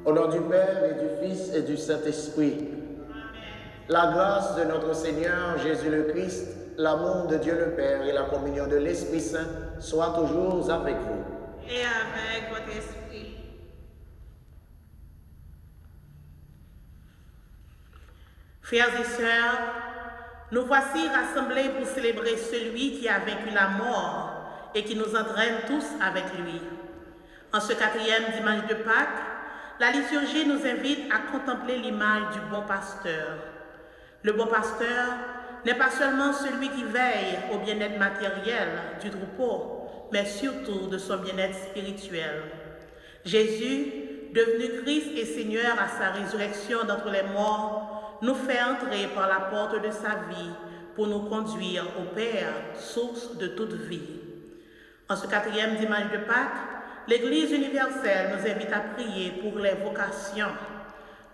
Au nom du Père et du Fils et du Saint-Esprit, la grâce de notre Seigneur Jésus le Christ, l'amour de Dieu le Père et la communion de l'Esprit Saint soient toujours avec vous. Et avec votre esprit. Frères et sœurs, nous voici rassemblés pour célébrer celui qui a vaincu la mort et qui nous entraîne tous avec lui. En ce 4e dimanche de Pâques, la liturgie nous invite à contempler l'image du bon pasteur. Le bon pasteur n'est pas seulement celui qui veille au bien-être matériel du troupeau, mais surtout de son bien-être spirituel. Jésus, devenu Christ et Seigneur à sa résurrection d'entre les morts, nous fait entrer par la porte de sa vie pour nous conduire au Père, source de toute vie. En ce 4e dimanche de Pâques, l'Église universelle nous invite à prier pour les vocations.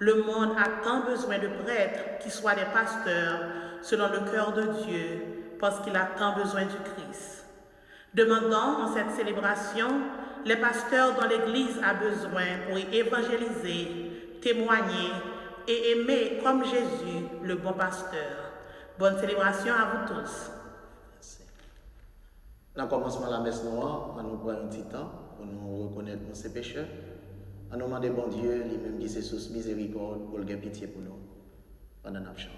Le monde a tant besoin de prêtres qui soient des pasteurs selon le cœur de Dieu, parce qu'il a tant besoin du Christ. Demandons en cette célébration les pasteurs dont l'Église a besoin pour y évangéliser, témoigner et aimer comme Jésus, le bon pasteur. Bonne célébration à vous tous. Dans le commencement de la messe noire, on nous prend un petit temps pour nous reconnaître nos pécheurs. On nous demande bon Dieu, lui-même qui s'est sous miséricorde, pour le pitié pour nous. Pendant qu'on a chanté.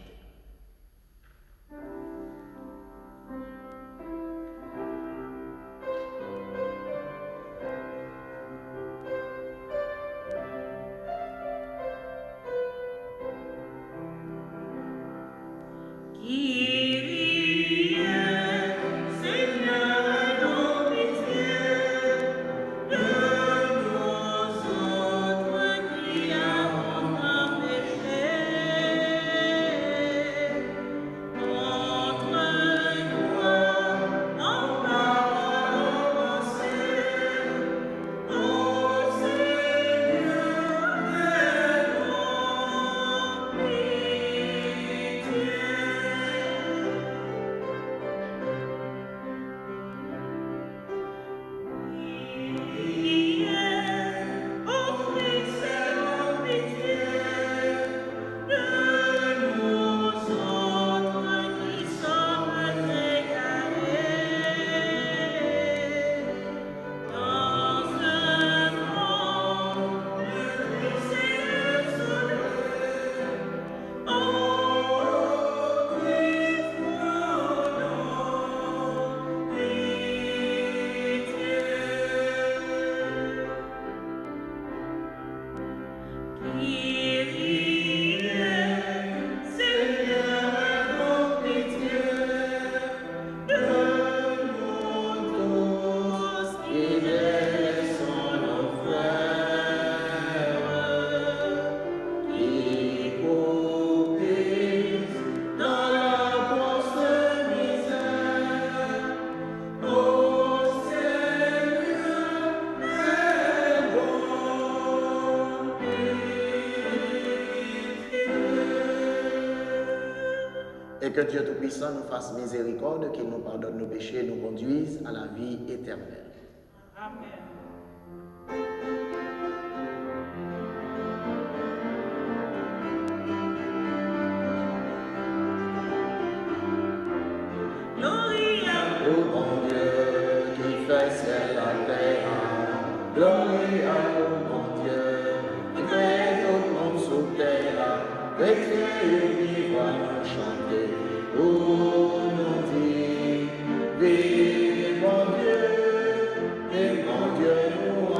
Et que Dieu Tout-Puissant nous fasse miséricorde, qu'il nous pardonne nos péchés et nous conduise à la vie éternelle. Amen. Ô bon Dieu qui fait ciel la terre, gloire au bon Dieu qui fait tout le monde sous terre, vécu qui va nous chanter, pour nous dire, vive mon Dieu, et mon Dieu nous a.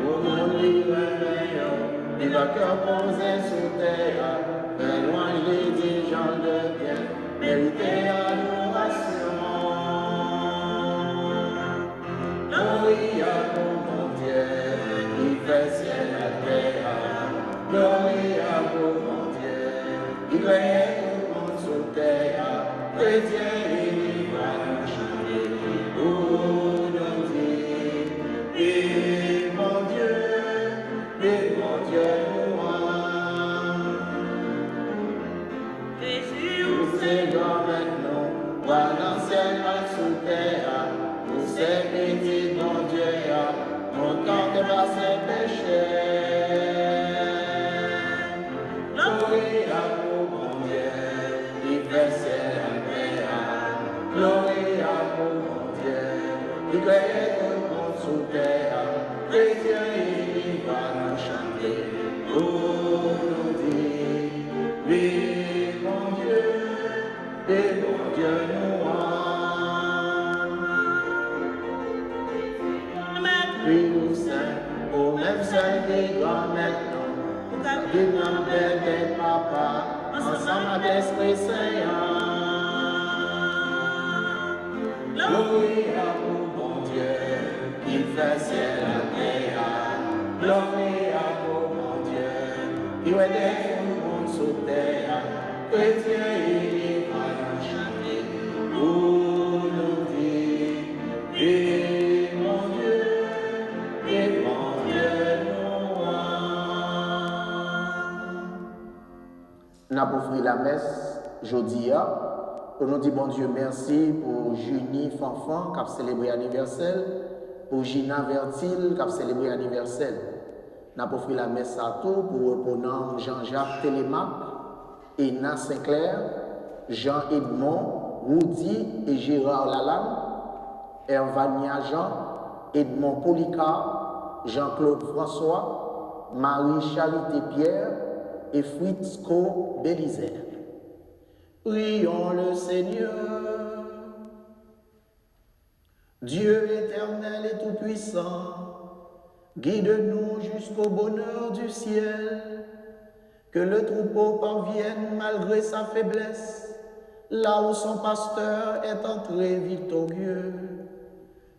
Pour nous livrer, il va cœur posé sous terre, mais loin les dirigeants de bien, mériter adoration. Gloria au mon Dieu, qui fait ciel et terre. Gloria au mon Dieu, qui crée tout le monde sous terre. Chrétien, il va nous chanter. ses péchés. Glorie à vous, mon Dieu, qui fait ciel et terre. Glorie à vous, mon Dieu, qui crée tout le monde sous terre. Chrétien, il va nous chanter pour nous dire, oui, mon Dieu, et mon Dieu nous aime. Oui, nous saint, au même saint qui grand maintenant, qui nous père papa, ensemble avec l'Esprit Saint. Glorie à vous, mon Dieu, qui fait ciel et terre. Glorie à vous, mon Dieu, qui aide tout le monde sous terre. Chrétien, il va nous chanter pour nous dire, et mon Dieu nous aime. Nous avons offert la messe jeudi. On nous dit bon Dieu merci pour Junie Fanfan qui a célébré l'anniversaire, pour Gina Vertil qui a célébré l'anniversaire. Nous avons offert la messe à tout pour reponant Jean-Jacques Télémac, Ena Sinclair, Jean-Edmond, Woody et Gérard Lalanne, Hervania Jean, Edmond Policar, Jean-Claude François, Marie Charité Pierre et Fritzko Bélizer. Prions le Seigneur. Dieu éternel et tout-puissant, guide-nous jusqu'au bonheur du ciel, que le troupeau parvienne malgré sa faiblesse, là où son pasteur est entré victorieux.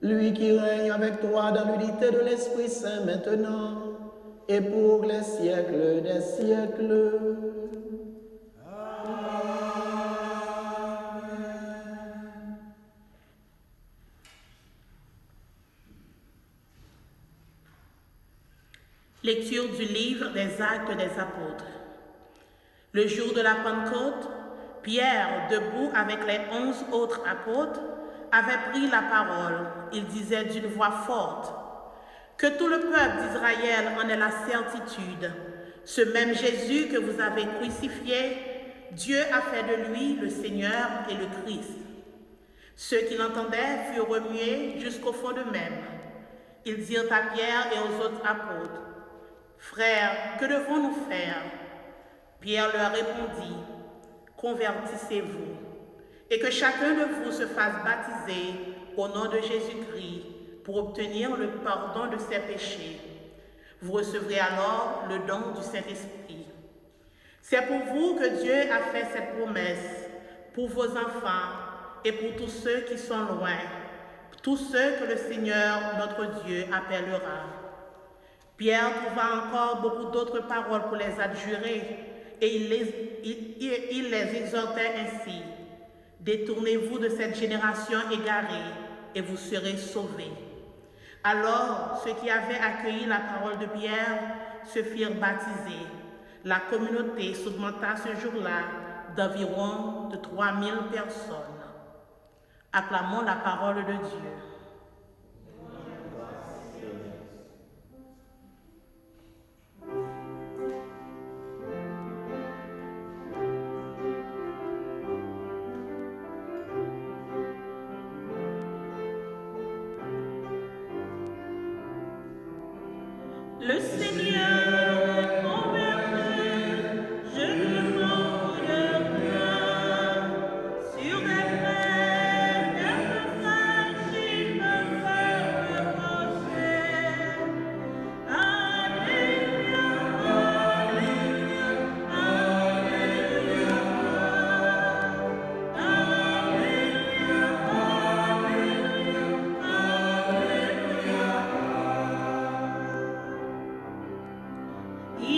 Lui qui règne avec toi dans l'unité de l'Esprit Saint maintenant et pour les siècles des siècles. Lecture du livre des Actes des Apôtres. Le jour de la Pentecôte, Pierre, debout avec les 11 autres apôtres, avait pris la parole. Il disait d'une voix forte, « Que tout le peuple d'Israël en ait la certitude. Ce même Jésus que vous avez crucifié, Dieu a fait de lui le Seigneur et le Christ. » Ceux qui l'entendaient furent remués jusqu'au fond d'eux-mêmes. Ils dirent à Pierre et aux autres apôtres, « Frères, que devons-nous faire ?» Pierre leur répondit, « Convertissez-vous, et que chacun de vous se fasse baptiser au nom de Jésus-Christ pour obtenir le pardon de ses péchés. Vous recevrez alors le don du Saint-Esprit. C'est pour vous que Dieu a fait cette promesse, pour vos enfants et pour tous ceux qui sont loin, tous ceux que le Seigneur notre Dieu appellera. » Pierre trouva encore beaucoup d'autres paroles pour les adjurer, et il les exhortait ainsi. « Détournez-vous de cette génération égarée, et vous serez sauvés. » Alors, ceux qui avaient accueilli la parole de Pierre se firent baptiser. La communauté s'augmenta ce jour-là d'environ 3000 personnes. Acclamons la parole de Dieu. Le Seigneur est mon berger, je ne manque de rien. Sur des plaines, d'herbes fraîches, il me fait reposer. Alléluia, Alléluia, Alléluia. Alléluia, Alléluia, Alléluia.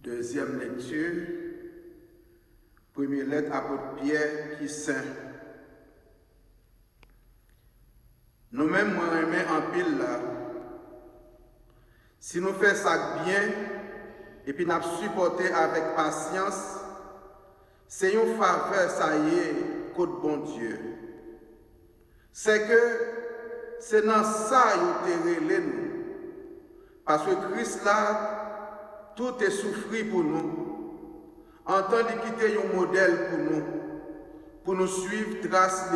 Deuxième lecture, première lettre apôtre Pierre qui saint. Nous-mêmes, moi, en pile là, si nous faisons ça bien et puis nous supporter avec patience, c'est une faveur, ça y est, côté bon Dieu. C'est que c'est dans ça que nous relève nous. Parce que Christ là, tout est souffri pour nous. En temps de quitter un modèle pour nous suivre, trace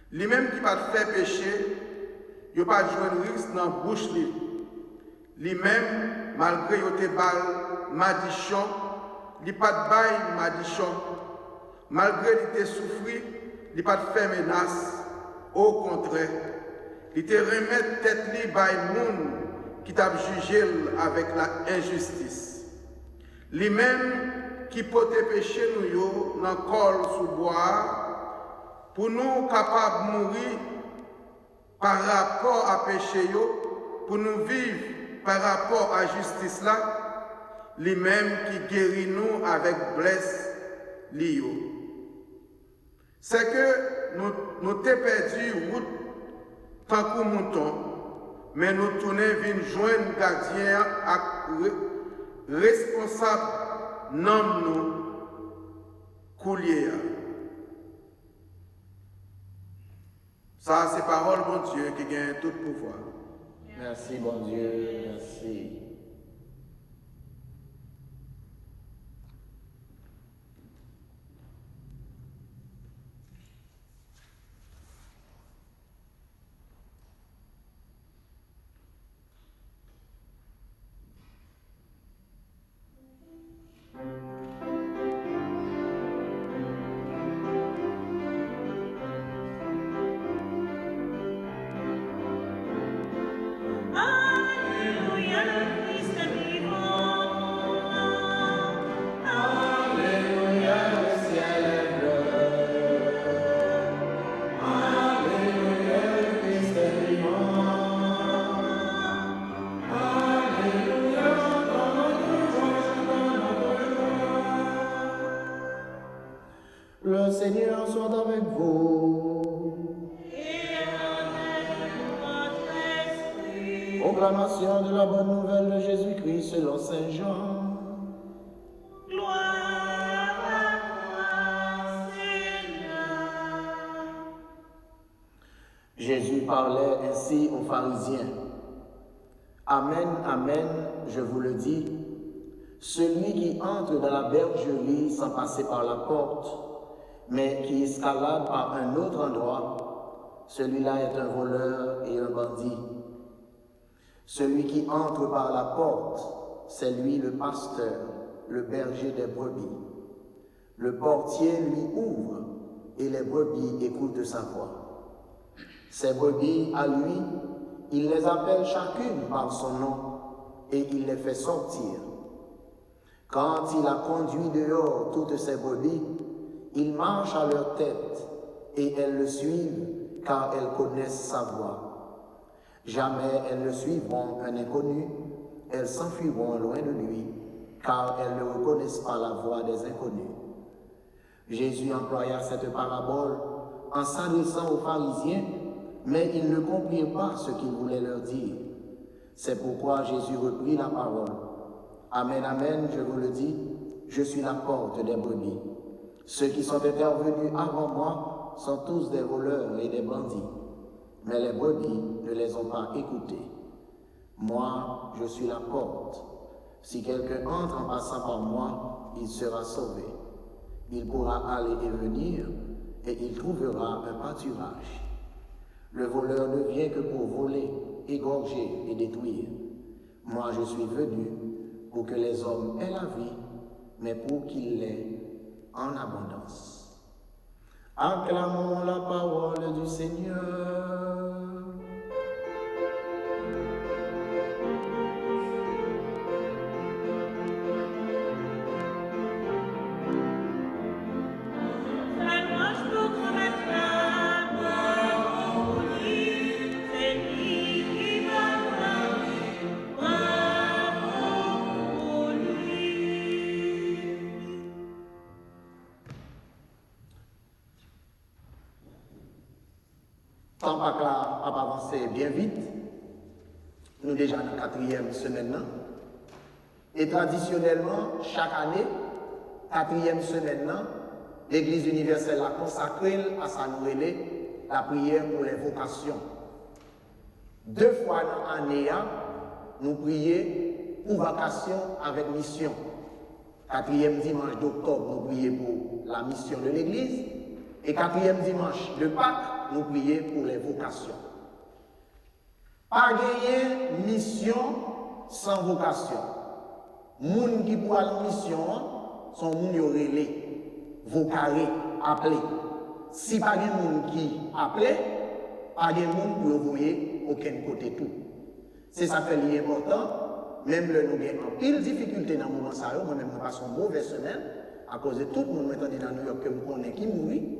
lui-même qui va faire péché, il n'a pas joué de risque dans la bouche. Lui-même, malgré qu'il bal madichon, il n'a pas de bail madichon. Malgré qu'il ait souffri, il n'a pas de fait menace. Au contraire, il te remet tête li by moun qui t'a jugé avec la injustice. Lui-même qui peut péché nous dans col sous bois pour nous capables de mourir par rapport à péché pour nous vivre par rapport à justice là, lui-même qui guérit nous avec blesse lio. C'est que nous t'ai perdu route tant que mouton, mais nous tournons vers joindre gardien responsable nom nous coulier. Ça, c'est parole bon Dieu qui gagne tout pouvoir. Merci, bon Dieu, merci. Le Seigneur soit avec vous. Et avec votre esprit. Proclamation de la bonne nouvelle de Jésus-Christ selon Saint Jean. Gloire à toi, Seigneur. Jésus parlait ainsi aux pharisiens. Amen, amen, je vous le dis, celui qui entre dans la bergerie sans passer par la porte, mais qui escalade par un autre endroit, celui-là est un voleur et un bandit. Celui qui entre par la porte, c'est lui le pasteur, le berger des brebis. Le portier lui ouvre et les brebis écoutent sa voix. Ces brebis, à lui, il les appelle chacune par son nom et il les fait sortir. Quand il a conduit dehors toutes ces brebis, il marche à leur tête et elles le suivent car elles connaissent sa voix. Jamais elles ne suivront un inconnu, elles s'enfuiront loin de lui car elles ne reconnaissent pas la voix des inconnus. Jésus employa cette parabole en s'adressant aux pharisiens, mais ils ne comprirent pas ce qu'il voulait leur dire. C'est pourquoi Jésus reprit la parole. Amen, amen, je vous le dis, je suis la porte des brebis. Ceux qui sont intervenus avant moi sont tous des voleurs et des bandits, mais les brebis ne les ont pas écoutés. Moi, je suis la porte. Si quelqu'un entre en passant par moi, il sera sauvé. Il pourra aller et venir, et il trouvera un pâturage. Le voleur ne vient que pour voler, égorger et détruire. Moi, je suis venu pour que les hommes aient la vie, mais pour qu'ils l'aient en abondance. Acclamons la parole du Seigneur. Tant pas que là, a avancé bien vite. Nous déjà dans la 4e semaine. Là. Et traditionnellement, chaque année, 4e semaine, là, l'Église universelle a consacré à sa nouvelle la prière pour les vocations. 2 fois dans l'année, nous prions pour vocation avec mission. 4e dimanche d'octobre, nous prions pour la mission de l'Église. Et 4e dimanche de Pâques, nous prions pour les vocations. Pas gagner mission sans vocation. Moun qui pour la mission sont moun yo relé, vocaré, appelé. Si pas gen moun qui appelé, pas gen moun pour envoyer aucun côté tout. C'est ça fait l'important, même le nous avons en pile difficulté dans le moment ça, moi-même je passe une mauvaise semaine à cause de tout le monde maintenant dans New York que je connais qui mourit.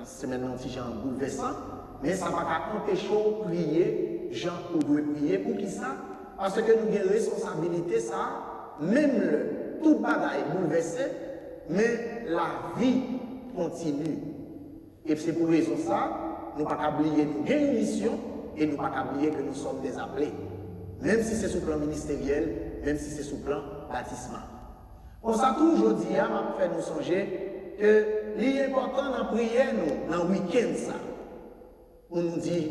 En semaine anti en bouleversant, mais ça ne va pas empêcher de prier, gens ou doit prier pour qui ça? Parce que nous avons une responsabilité, ça, même le tout bagaille bouleversé, mais la vie continue. Et c'est pour raison ça, nous ne pouvons pas oublier nous avons une mission et nous ne pouvons pas oublier que nous sommes des appelés. Même si c'est sous le plan ministériel, même si c'est sous le plan baptismal. Pour ça, tout aujourd'hui, m'a fait nous songer que l'important dans la prière, dans le week-end, ça, on nous dit,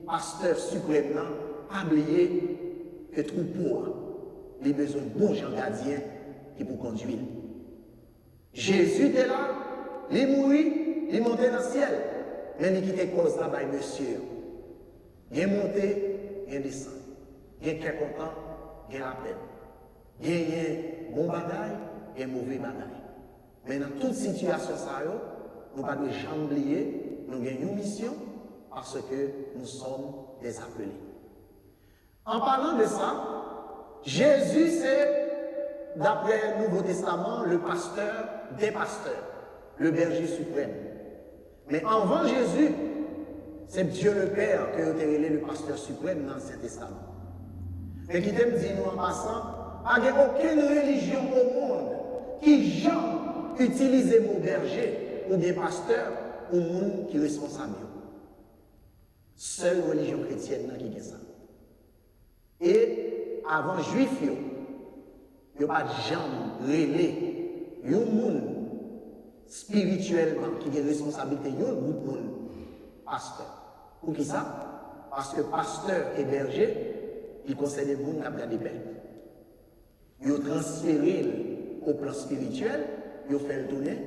pasteur suprême, pas oublier que troupeau, il a besoin de bons gens gardiens qui pour conduire. Jésus était là, il mourit, il montait dans le ciel, mais il quittait cause là-bas, monsieur. Il est monté, il est descendu. Il est très content, il est la peine. Il y a bon bagaille et mauvais bagaille. Mais dans toute situation, nous ne pouvons jamais oublier, nous avons une mission parce que nous sommes des appelés. En parlant de ça, Jésus, c'est, d'après le Nouveau Testament, le pasteur des pasteurs, le berger suprême. Mais avant Jésus, c'est Dieu le Père qui a été le pasteur suprême dans l'Ancien Testament. Et qui t'aime dire, nous en passant, il n'y a aucune religion au monde qui jamais utilise le mot berger ou bien pasteur ou monde qui est responsable. Seule religion chrétienne qui a ça. Et avant juif, il n'y a pas de gens relais. Il y a un monde spirituellement qui a responsabilité, il y a un groupe de monde pasteur. Pour qui ça? Parce que pasteur et berger, ils concernent les gens qui ont des bêtes. Ils ont transféré au plan spirituel, ils ont fait le tourner,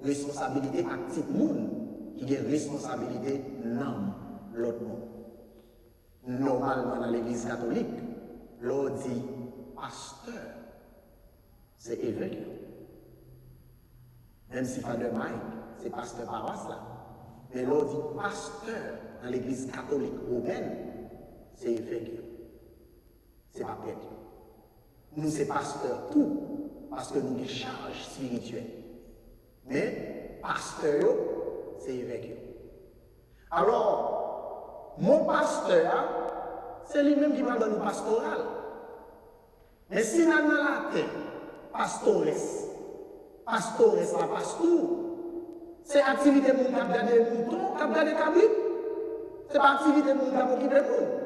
responsabilité à petit monde qui a responsabilité dans l'autre monde. Normalement, dans l'église catholique, l'on dit pasteur, c'est évêque. Même si Father Mike, c'est pasteur paroisse là. Mais l'on dit pasteur dans l'église catholique romaine, c'est évêque. C'est pas prêtre. Nous, c'est pasteur tout, parce que nous avons une charge spirituelle. Mais pasteur, c'est évêque. Alors, mon pasteur, c'est lui-même qui va dans le pastoral. Mais si nous avons la terre, pastores, la pasteur, c'est activité de mon qui a gardé les moutons, qui a gardé les cabris. Ce n'est pas activité de mon qui a occupé les moutons.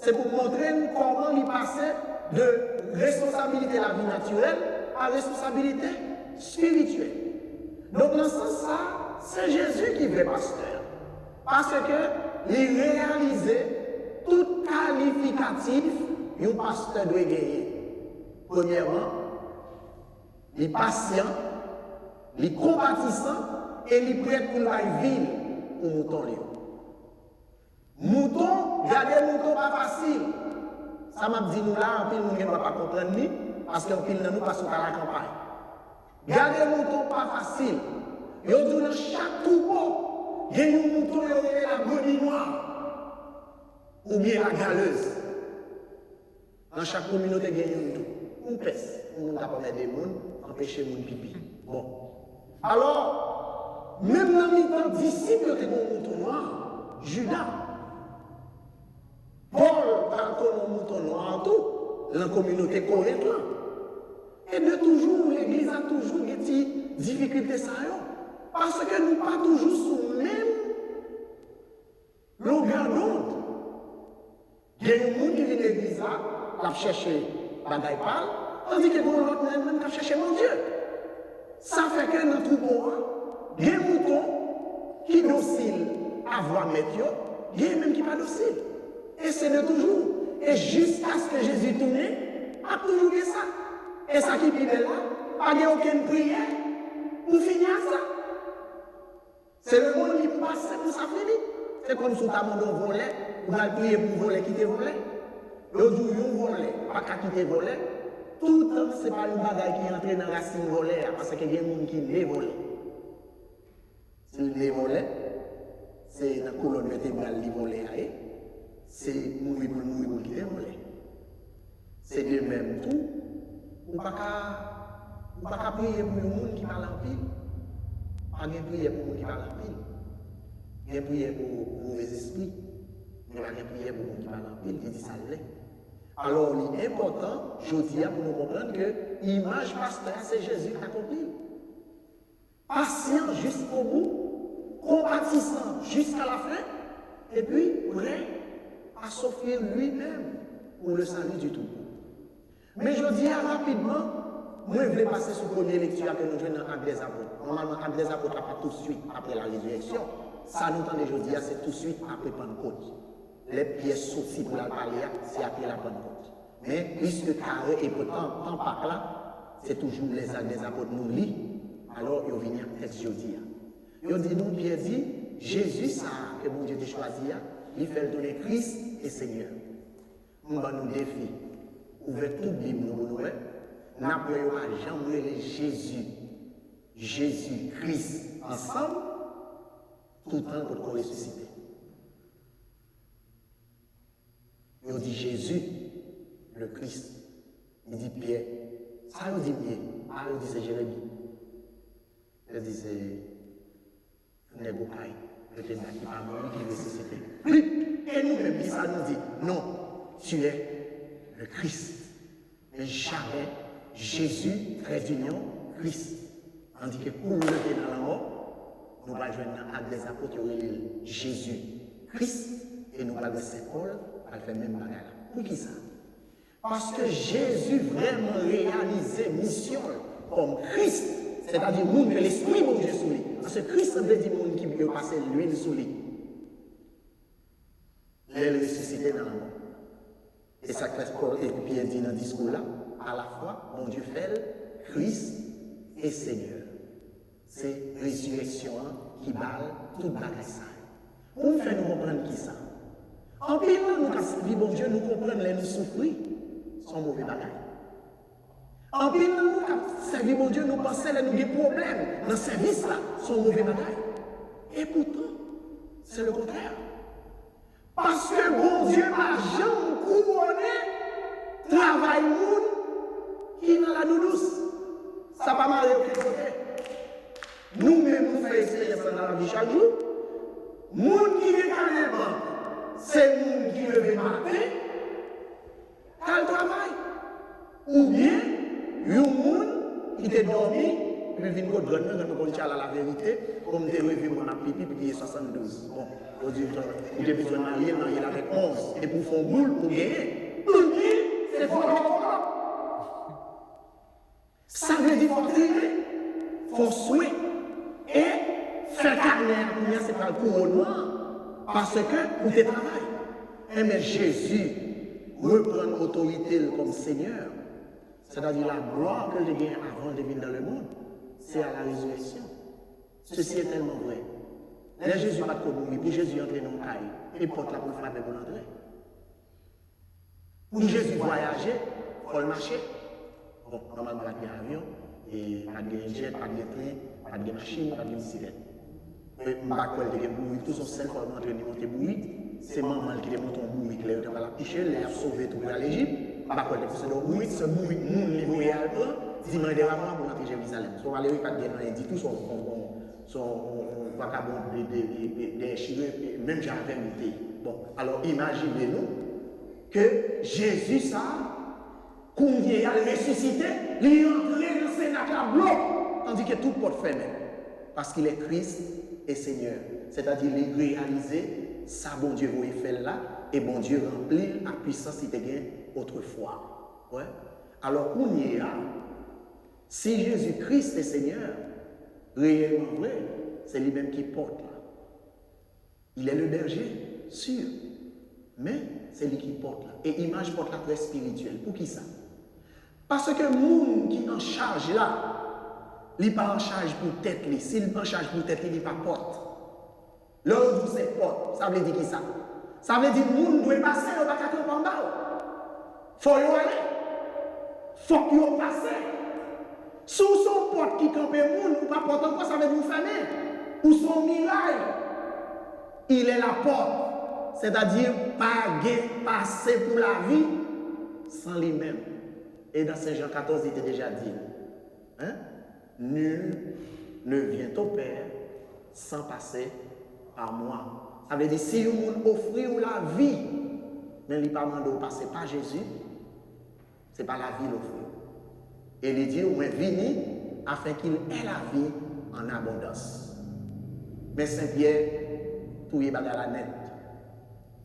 C'est pour montrer comment il passait de responsabilité de la vie naturelle à responsabilité spirituelle. Donc, dans ce sens-là, c'est Jésus qui est pasteur. Parce qu'il réalisait tout qualificatif qu'un pasteur doit gagner. Premièrement, il est patient, il est compatissant et il est prêt pour la ville pour mouton. Mouton, garder mouton pas facile. Ça m'a dit nous là, en pile nous ne pouvons pas comprendre ni, parce qu'en pile nous passons à la campagne. Garder mouton pas facile. Yo dit dans chaque troupeau, il y a un mouton qui est la brebis noire ou bien la galeuse. Dans chaque communauté, il y a un mouton. On pèse. On n'a pas des gens, empêcher les gens pipi. Bon. Alors, même dans les temps disciples, il y a un mouton noir, Judas. Paul, quand on a un mouton noir, tout, dans la communauté correcte. Et de toujours, l'Église a toujours des difficultés. Parce que nous ne sommes pas toujours sous même longueur d'onde. Il y a des gens qui viennent à l'église là, qui cherchent bagaille pâle, tandis que l'autre même qui cherche mon Dieu. Ça fait que dans tout bon, il y a des moutons qui sont dociles à voir mettre, il y a même qui ne sont pas dociles. Et c'est de toujours. Et jusqu'à ce que Jésus tourne, a toujours fait ça. Et ça qui est là, pas de aucune prière pour finir ça. C'est le monde qui passe pour ça finir. C'est comme si tu as demandé un volet, ou tu as prié pour voler, quitter volet. L'autre jour, un volet, pas qu'à quitter volet. Tout le temps, ce n'est pas une bagaille qui entre dans la racine volet, parce qu'il y a des gens qui les volent. Si les volent, c'est dans la colonne vertébrale qui volent. C'est mourir pour quitter volet. C'est de même tout. Ou pas qu'à prier pour le monde qui parle en pile. Pas de prier pour le monde qui parle en pile. Il y a prier pour le mauvais esprit. Mais pas de prier pour le monde qui parle en pile, qui dit ça l'est. Alors, il est important, je dis, pour nous comprendre que l'image pasteur, c'est Jésus qui accomplit. Patient jusqu'au bout, compatissant jusqu'à la fin, et puis prêt à s'offrir lui-même pour le salut du tout. Mais je dis rapidement, moi je voulais passer sur la première lecture que nous jouons dans l'Acte des Apôtres. Normalement, l'Acte des Apôtres n'est pas tout de suite après la résurrection. Ça nous entend aujourd'hui, c'est tout de suite après Pentecôte. Les pièces sorties pour la parler, c'est après la Pentecôte. Mais puisque carré et pourtant, tant par là, c'est toujours les Actes des Apôtres nous lit, alors il vient un texte aujourd'hui. Il dit, nous, Pierre dit, Jésus, ça, que mon Dieu t'a choisi, il fait le donner Christ et Seigneur. Nous allons nous défier. Ouvrez toute Bible, nous n'appelons pas jamais Jésus, Jésus-Christ ensemble, tout le temps pour qu'on ressuscite. Il dit Jésus, le Christ. Il dit Pierre. Ça, il dit Pierre. Ah, il dit c'est Jérémie. Il dit c'est Négokai. Le témoin qui parle, qui ressuscite. Et nous-mêmes, ça nous dit non, tu es le Christ. Mais jamais Jésus, trait d'union, Christ. Tandis que pour nous lever dans la mort, nous allons joindre dans l'Acte des Apôtres, Jésus, Christ, et nous allons Saint Paul, à faire même bagarre. Pour qui ça? Parce que Jésus vraiment réalisé mission comme Christ, c'est-à-dire monde que l'Esprit de Dieu sous lui. Parce que Christ veut dire monde qui peut passer l'huile sous lui. Il est ressuscité dans la mort. Et ça que Paul et Pierre dit dans le discours là, à la fois, mon Dieu fait Christ et Seigneur. C'est résurrection qui balle toute bagaille ça. Pour nous faire nous comprendre qui ça. En pile, nous avons bon Dieu, nous comprenons les nous souffrir, son mauvais bagaille. En pile, nous avons servi bon Dieu, nous pensons que nous avons des problèmes dans le service là, son mauvais bagaille. Et pourtant, c'est le contraire. Parce que bon Dieu n'a jamais couronné travail moun qui dans la douce. Ça va pas mal aucun côté. Nous-mêmes, nous faisons expérience dans la vie chaque jour. Moun qui est carrément, c'est moun qui lève matin, qu'elle travaille. Ou bien, un moun qui est dormi, puis vient de grande, nous avons à la vérité, comme des revues mon pipi, puis il est 72. Bon, vous devez besoin marier, marier avec 11. Et pour faire boule, pour gagner. Pour gagner, c'est fort. Ça veut dire qu'il faut tirer, il faut souhaiter. Et faire carrière, c'est pas le couronnement. Parce que vous êtes travail. Et mais Jésus reprend l'autorité comme Seigneur. C'est-à-dire la gloire que j'ai gagnée avant de venir dans le monde. C'est à la résurrection. Ceci est tellement vrai. Là, Jésus n'a pas de mourir. Pour Jésus entrer dans le caille, et porte la pour frapper pour l'entrée. Pour Jésus voyager, il faut le marcher. Bon, normalement, il y a un avion, et pas de jet, pas de train, pas de machine, pas de bicyclette. Mais je ne sais pas si il tout son seul pour entrer dans le bouillie. C'est maman qui monte en bouillie, qui est la picher, elle a sauvé tout pour l'Égypte. Je ne sais pas si c'est dans le bouillie, c'est le bouillie, nous, les bouillies à l'autre. Dis-moi des ramons pour entrer à Jérusalem. Si on va aller au 4 il dit tout son vagabond des chirurgiens, même j'avais monté. Bon, alors imaginez-nous que Jésus, ça, combien il a ressuscité, il est entré dans ses nacres blocs, tandis que tout porte fermé. Parce qu'il est Christ et Seigneur. C'est-à-dire, il est réalisé ça bon Dieu vous fait là, et bon Dieu remplit la puissance qui était gain autrefois. Ouais. Alors, on y est là. Si Jésus-Christ est Seigneur, réellement vrai, c'est lui-même qui porte là. Il est le berger, sûr, mais c'est lui qui porte là. Et image porte là très spirituelle. Pour qui ça? Parce que le monde qui est en charge là, il n'est pas en charge pour tête. S'il est en charge pour tête, il n'est pas porte. L'autre vous c'est porte. Ça veut dire qui ça? Ça veut dire que le monde doit passer, il ne va pas camper en bas. Il faut y aller. Il faut qu'il y passe. Sous son porte qui campe le monde, ou pas porte encore, ça veut dire vous fermer. Ou son mirail, il est la porte. C'est-à-dire, pas passer pour la vie sans lui-même. Et dans Saint Jean 14, il était déjà dit, hein? Nul ne vient au Père sans passer par moi. Ça veut dire, si vous offrez la vie, mais il n'est pas demandé de passer par Jésus, ce n'est pas la vie l'offrir. Et il dit, on est venu afin qu'il ait la vie en abondance. Mais Saint-Pierre, tout est bagarre la net.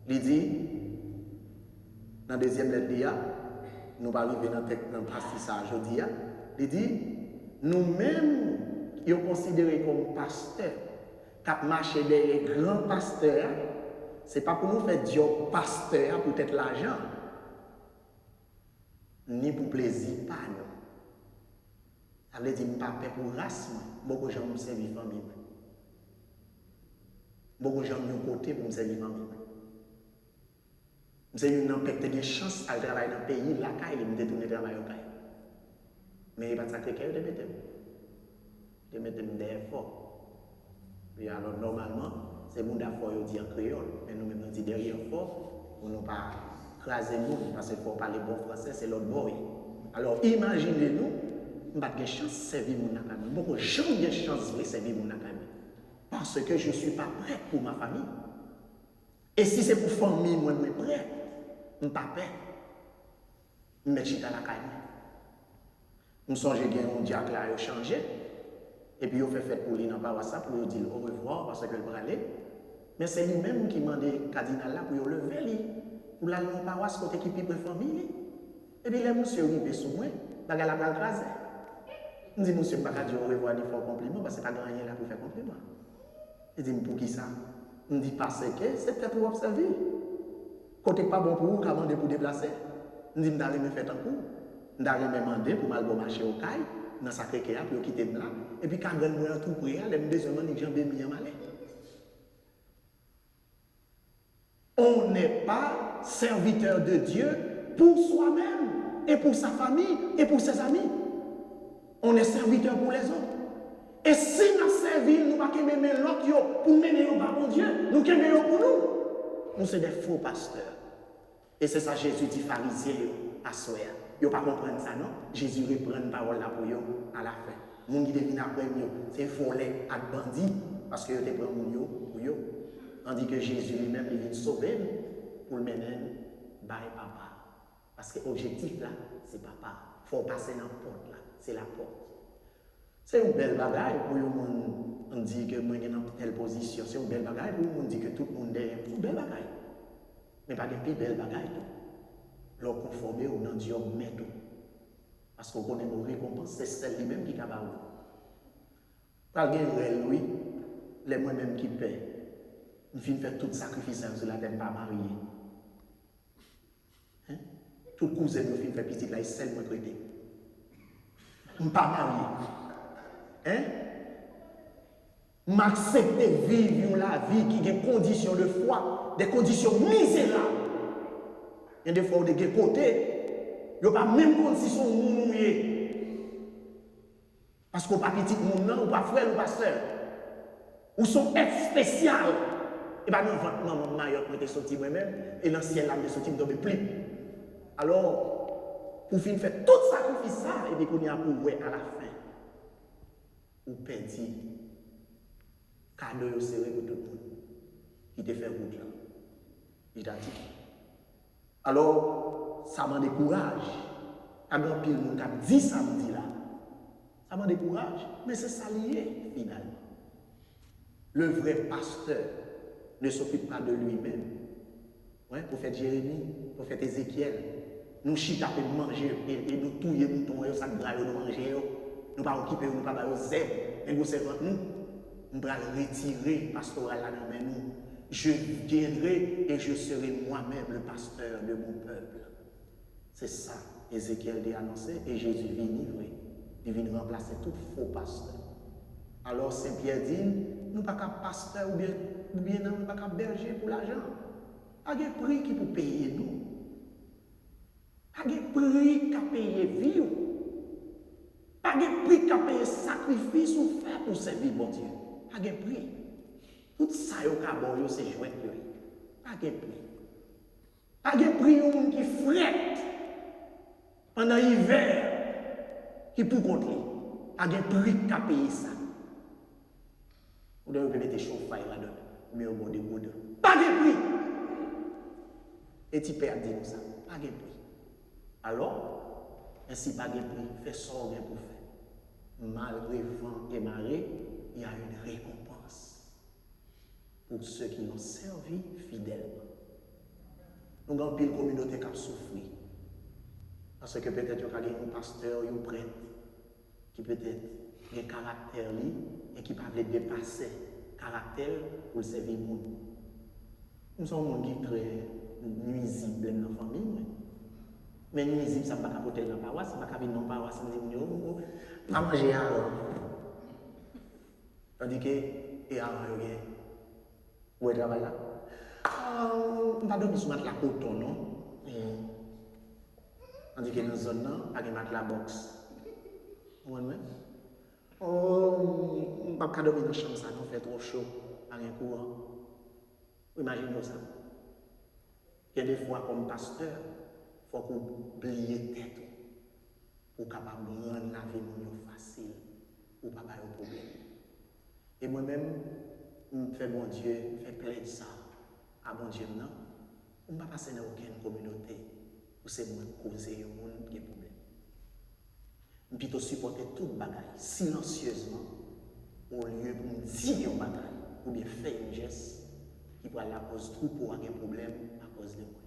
Il dit, dans la deuxième lettre, nous allons arriver dans le pastissage aujourd'hui, il dit, nous-mêmes, qui sommes considérés comme pasteurs, qui marchent derrière les grands pasteurs, ce n'est pas pour nous faire job pasteur pour être l'argent, ni pour plaisir, pas non. Ça veut dire que je ne suis pas fait pour race, beaucoup de gens me servent famille. Beaucoup de gens me côté pour me servir famille. Je suis une chance à travailler dans le pays, là, il me détourner travail au pays. Mais il n'y a pas de sacré-cœur de mettre. De mettre des efforts. Et alors, normalement, c'est le monde d'affaires qui dit en créole, mais nous-mêmes, on dit derrière fort, on n'a pas crasé nous, parce qu'il faut parler bon français, c'est l'autre boy. Alors, imaginez-nous, je n'ai pas de chance de servir mon académie. Beaucoup de gens ont de chance de servir mon académie. Parce que je ne suis pas prêt pour ma famille. Et si c'est pour famille, moi, je suis prêt. Je ne suis pas prêt. Je me mets à la caille. Je songe que mon diacre là a changé. Et puis, il fait fête pour lui dans le WhatsApp pour lui dire au revoir parce que le aller. Mais c'est lui-même qui m'a demandé cardinal là pour le lever lui. Pour aller dans la paroisse côté qui pipe famille. Et puis, les monsieur arrivent sur moi, la gala va craser. Je dis, monsieur, je ne peux pas dire au revoir ni faire compliment parce que c'est pas rien là pour faire compliment. Il dit, pour qui ça? Je dis, parce que c'est peut-être pour observer. Côté pas bon pour vous, comment pour déplacer? Je dis, je vais me faire un coup. Je vais me demander pour mal marcher au caille, dans sa créquette, pour quitter là. Et puis, quand je vais tout près, je vais me dire, je vais me aller. On n'est pas serviteur de Dieu pour soi-même, et pour sa famille, et pour ses amis. On est serviteur pour les autres. Et si nous servons, nous ne pouvons pas aimer l'autre pour mener au bas Dieu, nous aimons pour nous. Nous sommes des faux pasteurs. Et c'est ça Jésus dit pharisien à soi. Ils ne pas comprendre ça, non? Jésus reprend une parole là pour eux à la fin. Les gens qui deviennent après eux, c'est volé à bandit parce que ils prennent pour eux. Tandis que Jésus lui-même, il vient sauver pour le mener by papa. Parce que l'objectif là, c'est papa. Il faut passer dans la porte là. C'est la porte. C'est une belle bagaille pour le monde. On dit que moi, je suis dans telle position. C'est une belle bagaille pour le monde. On dit que tout le monde est une belle bagaille. Mais pas de plus belle bagaille. Leur conformer au nom de Dieu, mais tout. Parce qu'on connaît nos récompenses, c'est celle lui-même qui est capable. Pas de lui, les moi-même qui paient. Je viens faire tout sacrifice sur la terre, pas marié. Hein? Tout cousin, je viens faire petit là, il seul me traiter. Je ne suis pas marié. Hein? M'accepter vivre la vie qui a des conditions de foi, des conditions misérables. Il y a des fois où des côtés, il n'y a pas même condition de mouiller. Parce qu'on n'est pas petit monde, ou pas frère, ou pas soeur. Ou sont être spécial. Et bien, non, mon maillot, je suis sorti moi-même, et dans le ciel, là, je suis sorti, je tombe plus. Alors, pour finir faire tout sacrifice ça, et bien qu'on y a pour à la fin. Ou perdu. Cadeau serré pour tout le monde. Qui te fait route là. Il t'a dit. Alors, ça m'a décourage. À grand pile, mon cap dit samedi là. Ça m'a décourage. Mais c'est ça lié, finalement. Le vrai pasteur ne s'occupe pas de lui-même. Ouais, prophète Jérémie, prophète Ézéchiel, nous chita pour manger et nous touiller moutons et ça nous manger. Nous pas occuper, nous pas bailler zèbre, mais nous servons nous. Nous allons retirer pastoral là dans nous. Je viendrai et je serai moi-même le pasteur de mon peuple. C'est ça, Ézéchiel a annoncé et Jésus vient livrer. Il vient remplacer tout faux pasteur. Alors Saint-Pierre dit, nous ne sommes pas pasteur ou bien nous ne sommes pas berger pour l'argent. Il y a un prix qui peut payer nous. Il y a un prix qui peut payer vie. Il y a un prix qui peut payer sacrifice ou faire pour servir mon Dieu. Il y a un prix. Tout ça, c'est jouet. Il y a un prix. Il y a un prix où qui frette pendant l'hiver qui pour contre lui. Il y a un prix qui peut payer ça. Vous devez mettre chauffage là-dedans, mais au bon de goudron. Pas de prix. Et tu perds dit nous ça. Pas de prix. Alors, ainsi pas de prix, fais sort pour faire. Malgré vent et marée, il y a une récompense pour ceux qui l'ont servi fidèlement. Nous avons une communauté qui a souffert. Parce que peut-être qu'il y a un pasteur, un prêtre, qui peut-être a un caractère et qui peut dépasser le caractère pour servir le monde. Nous sommes un monde très nuisible dans la famille. Mais nuisible, ça ne va pas apporter dans la paroisse, ça ne va pas venir dans la paroisse, ça ne va pas manger alors. Tandis que, et alors, où est le travail là? On ne va pas dormir sur la coton, non? Tandis que dans la zone, on va la box. Vous voyez? On ne va pas dormir dans la chambre, ça nous fait trop chaud, avec un courant. Imaginez ça. Il y a des fois, comme pasteur, il faut qu'on oublie tête pour capable de rendre la vie facile ou pas avoir de problème. Et moi-même, je fais bon Dieu, je fais plein de ça à bon Dieu. Non, on ne va pas passer dans aucune communauté où c'est moi qui cause un monde qui a problème. Je plutôt supporter toute bagaille silencieusement au lieu de me dire une bagaille ou bien faire un geste qui pourrait la cause trop pour avoir un problème à cause de moi.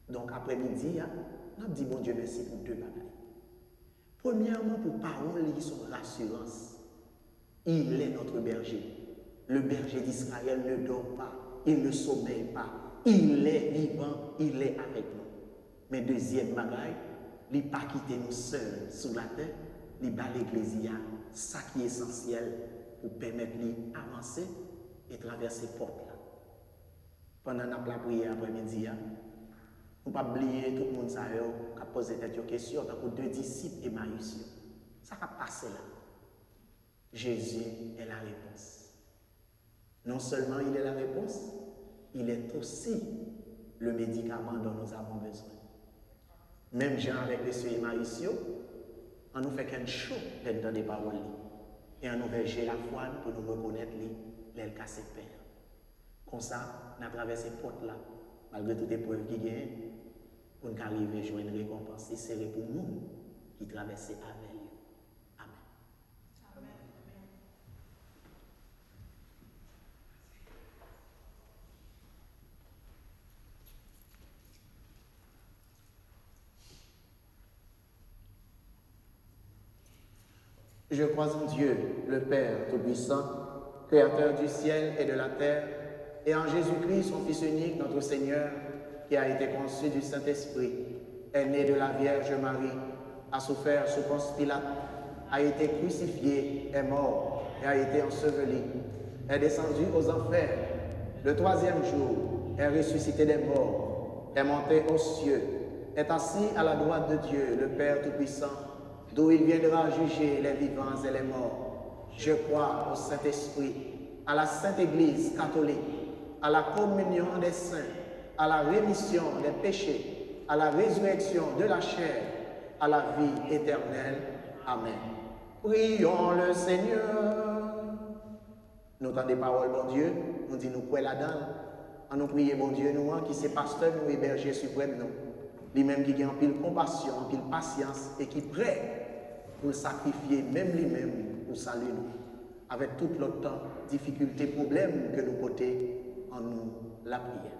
Donc après-midi, on a dit bon Dieu merci pour deux bagailles. Premièrement, pour parole qui sont rassurance. Il est notre berger. Le berger d'Israël ne dort pas, il ne sommeille pas. Il est vivant, il est avec nous. Mais deuxième bagaille, il n'a pas quitté nous seuls sur la terre, il bat l'Ecclésia, ça qui est essentiel pour permettre d'avancer et traverser les portes là. Pendant la prière après-midi, on ne peut pas oublier tout le monde qui a posé cette question, tant que deux disciples et Maïs. Ça va passer là. Jésus est la réponse. Non seulement il est la réponse, il est aussi le médicament dont nous avons besoin. Même Jean avec les cieux et Mauricio, on nous fait qu'un chaud dans des paroles. Et on nous verger la foi pour nous reconnaître les cassés de père. Comme ça, on a traversé cette porte là, malgré toutes les épreuves qui gagnent, pour nous arriver à jouer une récompense. Et c'est pour nous qui traversons avec lui. Amen. Amen. Je crois en Dieu, le Père Tout-Puissant, Créateur du ciel et de la terre, et en Jésus-Christ, son Fils unique, notre Seigneur, qui a été conçu du Saint-Esprit, est né de la Vierge Marie, a souffert sous Ponce Pilate, a été crucifié, est mort et a été enseveli, est descendu aux enfers, le troisième jour, est ressuscité des morts, est monté aux cieux, est assis à la droite de Dieu, le Père Tout-Puissant, d'où il viendra juger les vivants et les morts. Je crois au Saint-Esprit, à la Sainte Église catholique, à la communion des saints, à la rémission des péchés, à la résurrection de la chair, à la vie éternelle. Amen. Prions le Seigneur. Nous entendons des paroles, bon Dieu, nous disons nous quoi là-dedans. En nous prier, bon Dieu, nous, qui c'est pasteur, nous, héberger suprême, nous. Lui-même qui a en pile compassion, en pile patience et qui est prêt pour sacrifier, même lui-même, pour saluer nous. Avec tout le temps, difficultés, problèmes que nous portons, en nous la prière.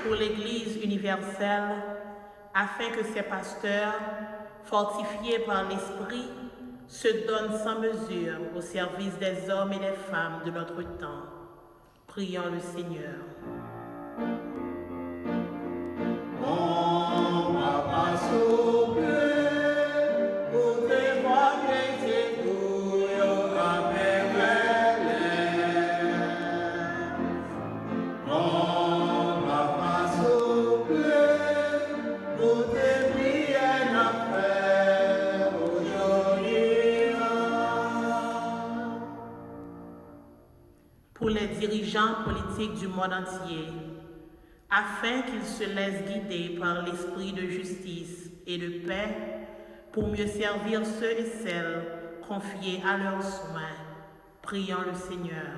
Pour l'Église universelle, afin que ses pasteurs, fortifiés par l'Esprit, se donnent sans mesure au service des hommes et des femmes de notre temps. Prions le Seigneur. Pour les dirigeants politiques du monde entier, afin qu'ils se laissent guider par l'esprit de justice et de paix pour mieux servir ceux et celles confiés à leurs soins. Prions le Seigneur.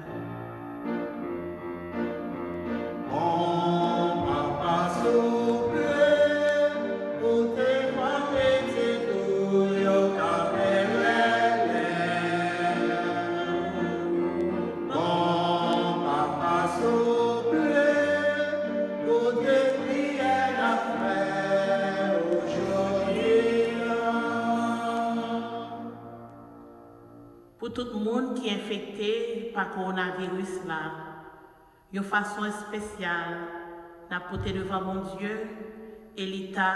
Pour tout le monde qui est infecté par coronavirus là, de façon spéciale, n'a porté devant mon Dieu, Elita,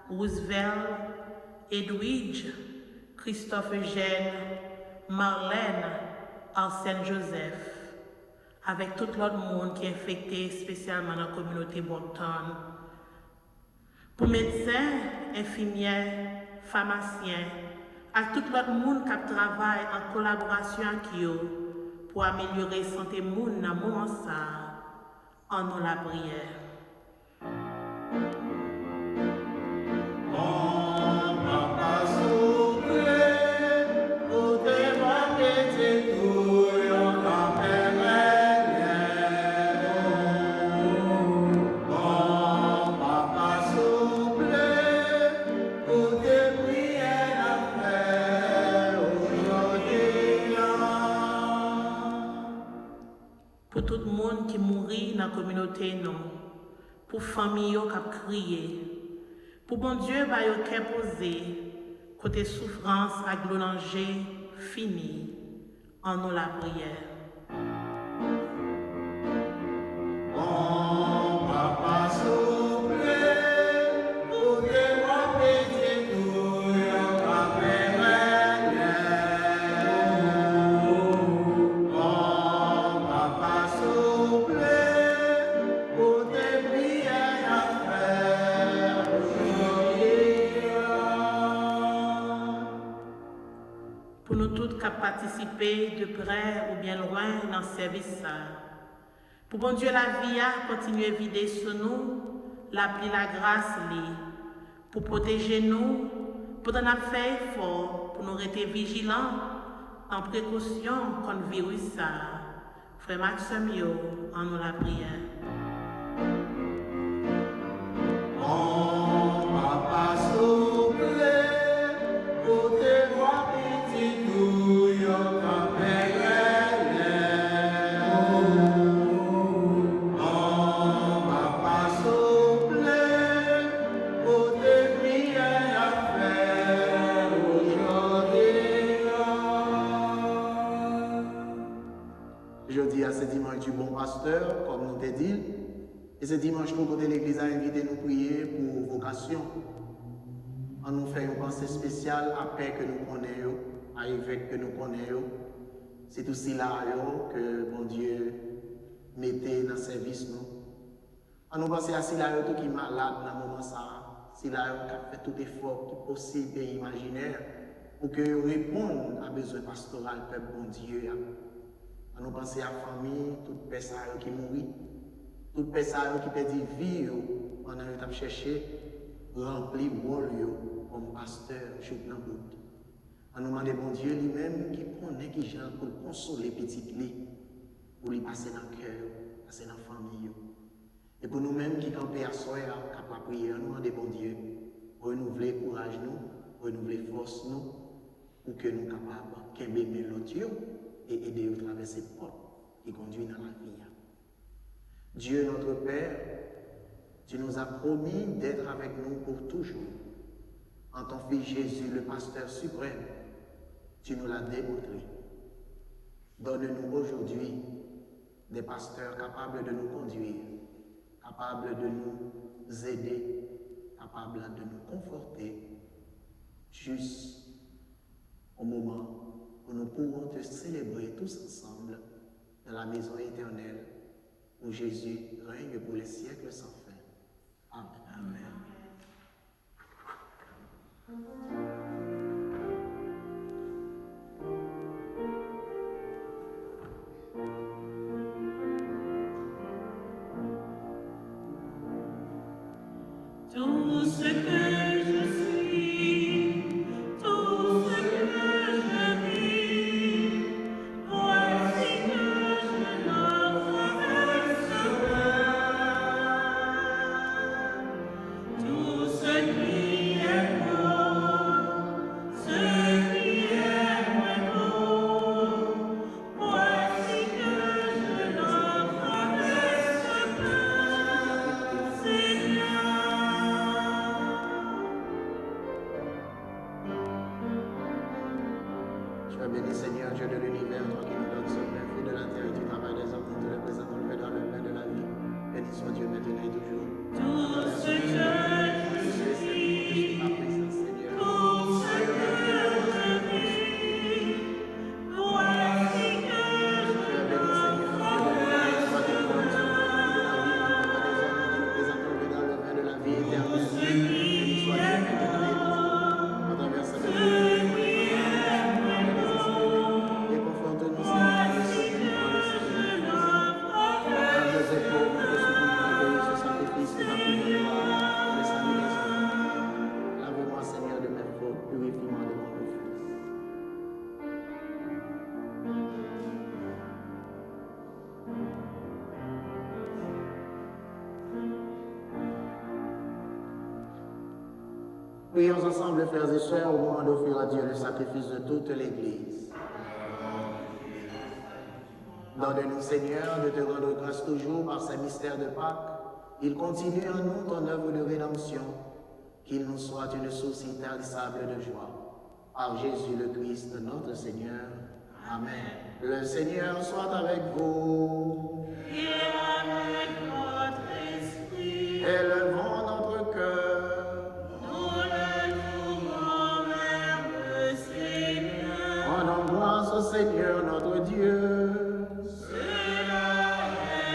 Roosevelt, Edwidge, Christophe Eugène, Marlène, Arsène Joseph, avec tout l'autre monde qui est infecté spécialement dans la communauté Bonton. Pour médecins, infirmières, pharmaciens, à tout l'autre monde qui travaille en collaboration avec eux pour améliorer la santé des gens dans ce moment, en nous la prière. Pour tout le monde qui mourit dans la communauté, non. Pour les familles qui ont crié. Pour bon Dieu, qui a posé, côté souffrance à le danger fini, en nous la prière. Pour nous tous qui participé de près ou bien loin dans ce service. Pour bon Dieu, la vie a continué à vider sur nous, l'appli la grâce, pour protéger nous, pour nous faire effort, pour nous rester vigilants, en précaution contre le virus. Frère Maxime, en nous la prière. Jeudi à ce dimanche du bon pasteur, comme nous t'ai dit, et ce dimanche, nous côté l'église a invité nous prier pour vocation. On nous fait une pensée spéciale à paix que nous connaissons, à évêque que nous connaissons. C'est aussi là que bon Dieu mettait dans le service nous. On nous pense à cela tout qui est malade dans le moment ça. s'il a fait tout effort qui est possible et imaginaire pour que répondre à besoin pastoral peuple bon Dieu. On nous pense à la famille, toute personne qui mourit, toute personne qui perd vie pendant que tu cherché remplir rôle comme pasteur jour dans bout. On nous demande bon Dieu lui-même qui connaît qui gens pour consoler petit lit, pour lui passer dans le cœur, passer dans la famille. Et pour nous-mêmes qui campons à soi, capable de prier, on nous demande bon Dieu, renouveler courage nous, renouveler force nous, pour que nous soyons capables d'aimer l'autre et aider à traverser les portes qui conduisent dans la vie. Dieu notre Père, tu nous as promis d'être avec nous pour toujours. En ton Fils Jésus, le pasteur suprême, tu nous l'as démontré. Donne-nous aujourd'hui des pasteurs capables de nous conduire, capables de nous aider, capables de nous conforter, juste au moment où nous pourrons te célébrer tous ensemble dans la maison éternelle où Jésus règne pour les siècles sans fin. Amen. Amen. Tout ce que je suis, tout ce que je vis, voici que je l'offre avec ce cœur. Tout ce qui est beau, ce qui est beau, voici que je l'offre avec ce cœur, Seigneur. Sois béni, Seigneur, Dieu de l'univers, toi qui nous donnes ce pain, fruit de la terre et du travail des hommes, nous te le présentons, le fait dans le pain de la vie. Béni soit Dieu maintenant et toujours. Tout ce que je suis, tout ce que je vis, voici que je l'offre avec ce cœur. Tout ce qui est beau, ce qui est Et conforte-nous, voici Seigneur, que je l'offre avec ce ce sacrifice de la prière, le salut des hommes. Lave-moi, Seigneur, de mes fautes, purifie-moi de mon offense. Prions ensemble, frères et sœurs, au moment d'offrir à Dieu le sacrifice de toute l'Église. Donne-nous, Seigneur, de te rendre grâce toujours par ces mystères de Pâques. Il continue en nous ton œuvre de rédemption, qu'il nous soit une source intarissable de joie. Par Jésus le Christ, notre Seigneur. Amen. Le Seigneur soit avec vous. et avec votre esprit. Élevons notre cœur. Nous le tournons vers le Seigneur. Rendons grâce au Seigneur notre Dieu. Cela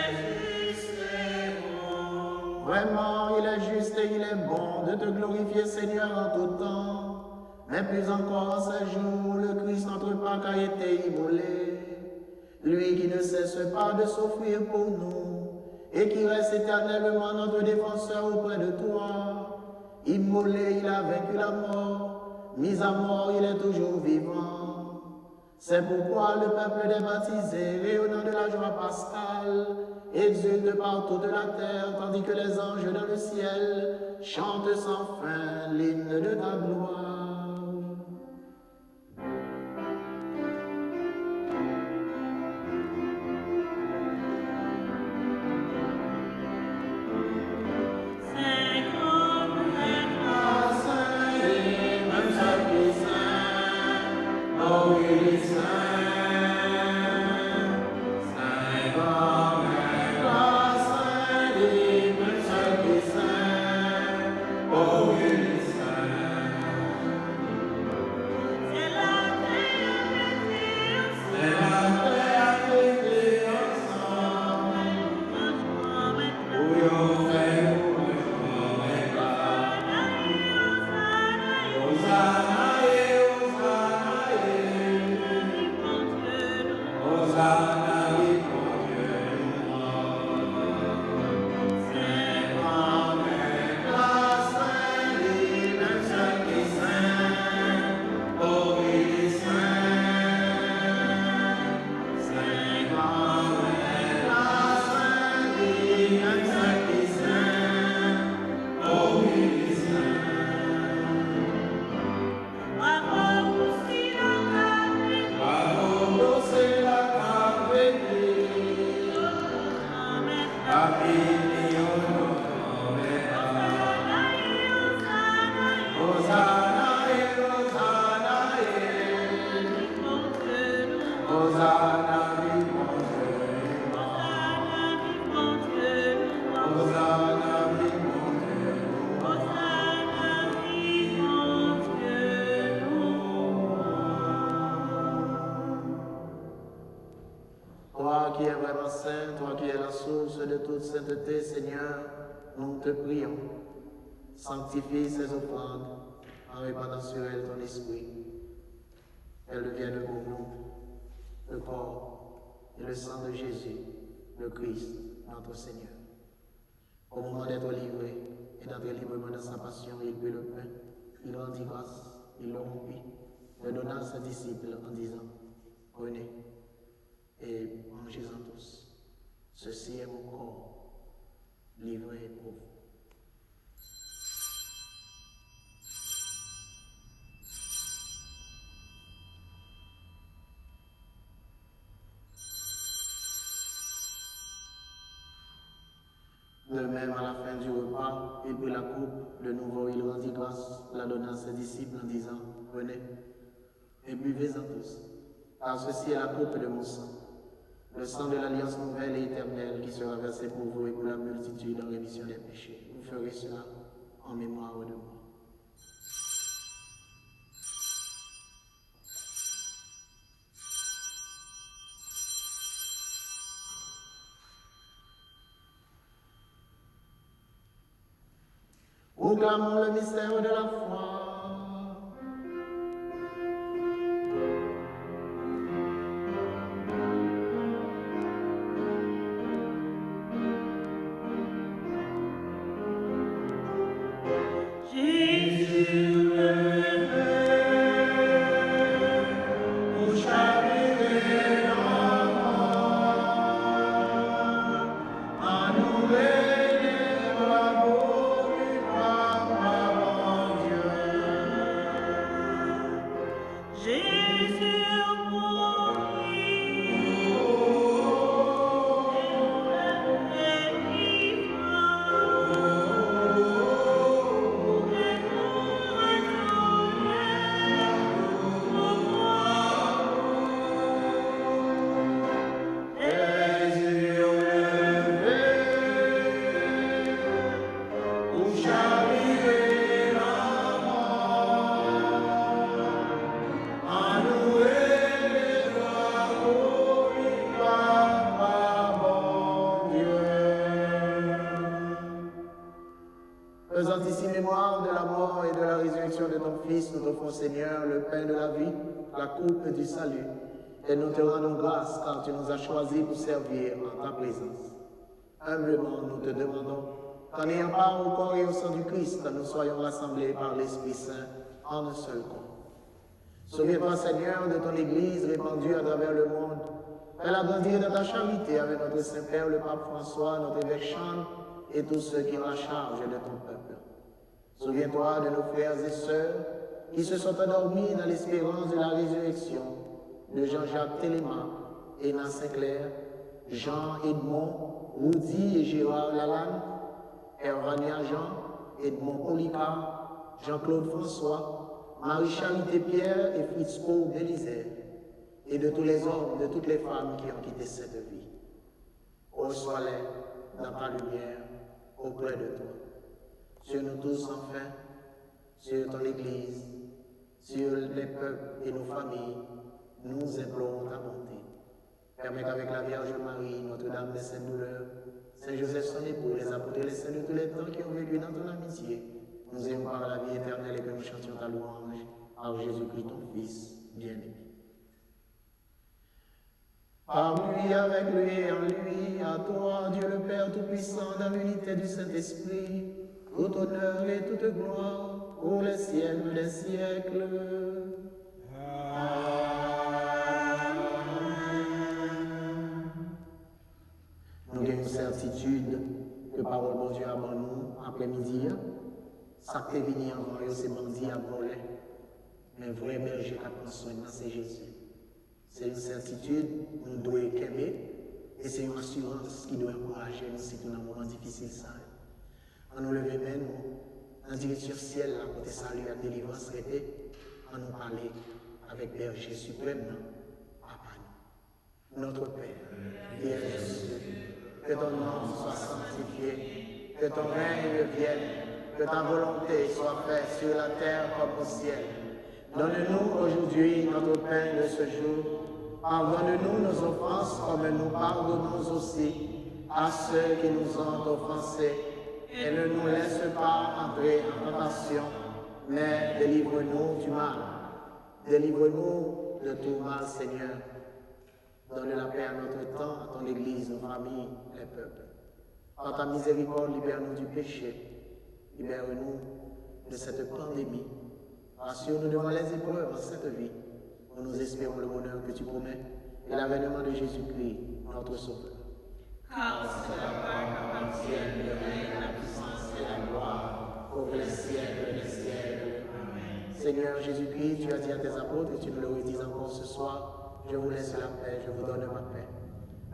est juste et bon. Vraiment, il est juste et il est bon de te glorifier, Seigneur, en tout temps. Mais plus encore en ce jour, le Christ, notre Pâque, a été immolé. Lui qui ne cesse pas de souffrir pour nous et qui reste éternellement notre défenseur auprès de toi. Immolé, il a vaincu la mort. Mis à mort, il est toujours vivant. C'est pourquoi le peuple des baptisés, rayonnant de la joie pascale, exulte par toute la terre, tandis que les anges dans le ciel chantent sans fin l'hymne de ta gloire. C'est comme un grâce et même seul qui saint, oh il est saint. C'est comme un grâce et même seul qui saint, oh il est saint. C'est la terre avec les ensemble, où on fait Toi qui es vraiment saint, toi qui es la source de toute sainteté, Seigneur, nous te prions. Sanctifie ces offrandes en répandant sur elles ton esprit. Elles deviennent pour nous le corps et le sang de Jésus, le Christ, notre Seigneur. Au moment d'être livré et d'entrer librement dans sa passion, il prit le pain, il rendit grâce, il le rompit, le donna à ses disciples en disant, prenez et mangez-en tous. Ceci est mon corps, livré pour vous. De même, à la fin du repas, il prit la coupe, de nouveau il rendit grâce, la donna à ses disciples en disant, prenez et buvez-en tous, car ceci est la coupe de mon sang, le sang de l'alliance nouvelle et éternelle qui sera versé pour vous et pour la multitude en rémission des péchés. Vous ferez cela en mémoire de moi. Proclamons le mystère de la foi. Faisant ici mémoire de la mort et de la résurrection de ton Fils, nous t'offrons, Seigneur, le pain de la vie, la coupe du salut, et nous te rendons grâce car tu nous as choisis pour servir en ta présence. Humblement, nous te demandons qu'en ayant part au corps et au sang du Christ, nous soyons rassemblés par l'Esprit Saint en un seul corps. Souviens-toi, Seigneur, de ton Église répandue à travers le monde. Fais-la grandir dans ta charité avec notre Saint-Père, le Pape François, notre évêque Charles, et tous ceux qui ont la charge de ton peuple. Souviens-toi de nos frères et sœurs qui se sont endormis dans l'espérance de la résurrection, de Jean-Jacques Téléma, Hénin Sinclair, Jean-Edmond, Rudy et Gérard Lalanne, Hervania Jean, Edmond Policard, Jean-Claude François, Marie-Charité Pierre et Fritz Paul Bélizer, et de tous les hommes, de toutes les femmes qui ont quitté cette vie. Reçois-les dans ta lumière, auprès de toi. Sur nous tous, enfin, sur ton Église, sur les peuples et nos familles, nous implorons ta bonté. Permets qu'avec la Vierge Marie, Notre-Dame des Saintes Douleurs, Saint Joseph son époux, les apôtres et les saints de tous les temps qui ont vécu dans ton amitié, nous ayons par la vie éternelle et que nous chantions ta louange par Jésus-Christ, ton Fils bien-aimé. Par lui, avec lui et en lui, à toi, Dieu le Père Tout-Puissant, dans l'unité du Saint-Esprit, tout honneur et toute gloire pour les siècles des siècles. Nous avons une certitude que parole de Dieu avant nous, après-midi, ça qui est venu avant eux, c'est bandit à voler. Mais vrai berger qui prend soin, c'est Jésus. C'est une certitude, nous devons aimer, et c'est une assurance qui doit encourager nous si nous dans un moment difficile. On nous lever même, dans la direction ciel, là, côté salut et délivrance, on nous parler avec berger suprême, Papa. Notre Père, qui est Jésus, que ton nom soit sanctifié, que ton règne vienne, que ta volonté soit faite sur la terre comme au ciel. Donne-nous aujourd'hui notre pain de ce jour. Pardonne-nous nos offenses comme nous pardonnons aussi à ceux qui nous ont offensés. Et ne nous laisse pas entrer en tentation, mais délivre-nous du mal. Délivre-nous de tout mal, Seigneur. Donne la paix à notre temps, à ton Église, nos familles, les peuples. Par ta miséricorde, libère-nous du péché. Libère-nous de cette pandémie. Rassure-nous devant les épreuves en cette vie. Nous espérons le bonheur que tu promets et l'avènement de Jésus-Christ, notre Sauveur. Car c'est la gloire entière, le règne, la puissance et la gloire pour les siècles des siècles. Amen. Seigneur Jésus-Christ, tu as dit à tes apôtres et tu nous le redis encore ce soir, je vous laisse la paix, je vous donne ma paix.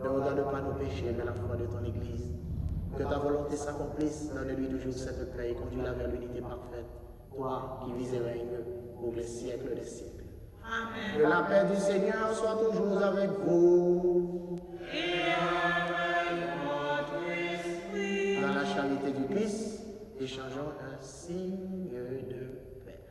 Ne redonne pas nos péchés, mais la foi de ton Église. Que ta volonté s'accomplisse, donne-lui toujours cette paix et conduis-la vers l'unité parfaite. Toi qui vis et règnes pour les siècles des siècles. Amen. Que la paix du Seigneur soit toujours avec vous. Et avec votre esprit. Dans la charité du Christ, échangeons un signe de paix.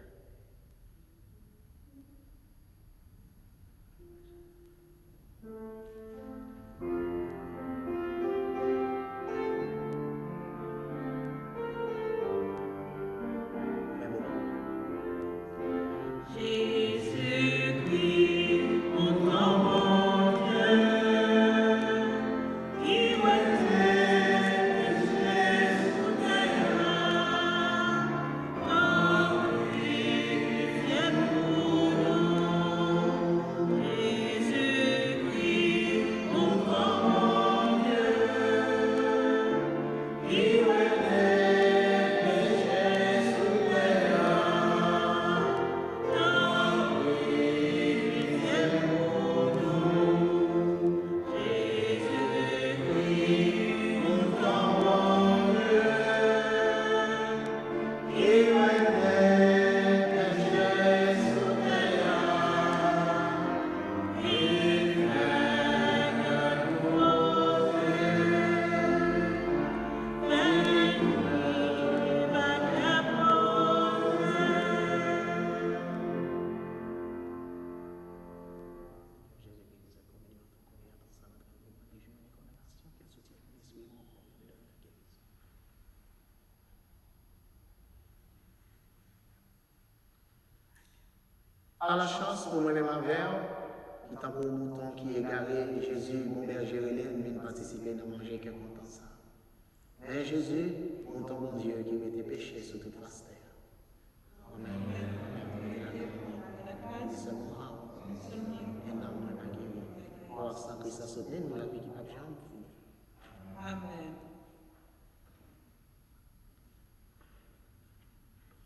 Jésus-Christ, mon grand mon Dieu, qui mettait sous terre, en Christ viens pour nous. Jésus-Christ, mon grand mon Dieu, qui mettait sous terre. À la chance pour moi-même avec, qui t'a pour mouton qui est égaré, Jésus, mon berger, vient participer dans manger qui est content ça. Mais Jésus, mouton mon Dieu, qui met tes péchés sur toute face terre. Amen. C'est mon âme. Et l'âme n'a pas guéri. Pour ça que ça saute, nous la vie qui n'a jamais fini. Amen.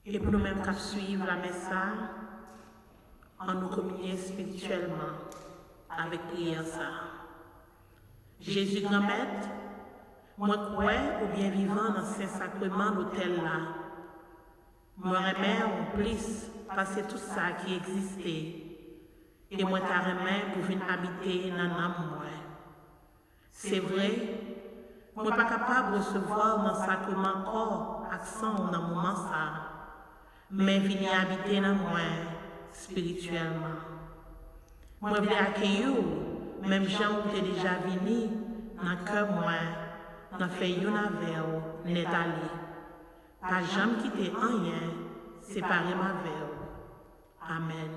Et pour nous-mêmes qui suivons la messe, en nous communier spirituellement avec prière ça. Jésus grand maître, moi crois ou bien vivant dans ces sacrements l'hôtel là. Moi remets en plus passer tout ça qui existait. Et moi ta remets pour venir habiter dans l'âme moi. C'est vrai, moi pas capable de recevoir dans sacrement corps accent dans moment ça. Mais venir habiter dans moi spirituellement. Moi, je veux accueillir, même gens qui sont déjà venus, dans le cœur moi, dans fait une avec vous, n'est allé. Pas jamais quitter rien, séparer ma avec vous. Amen.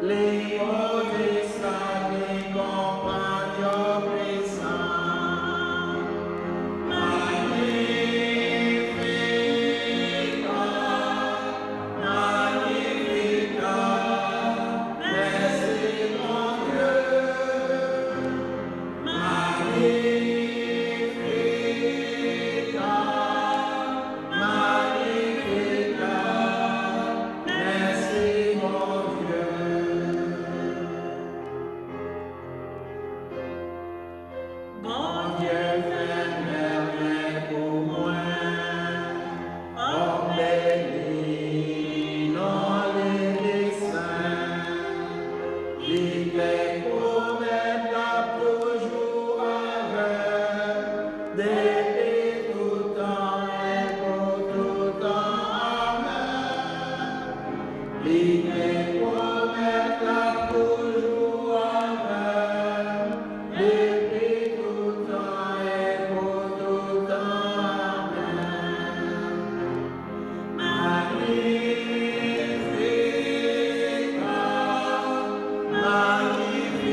Les mots des saints, les compagnons. Bon Dieu fait merveille pour moi. Oh, béni, non les saints, il les promet toujours avec, depuis tout temps et pour tout temps. Amen. Il les promet toujours avec, depuis tout temps et pour tout temps. Amen. Magnificat, magnificat,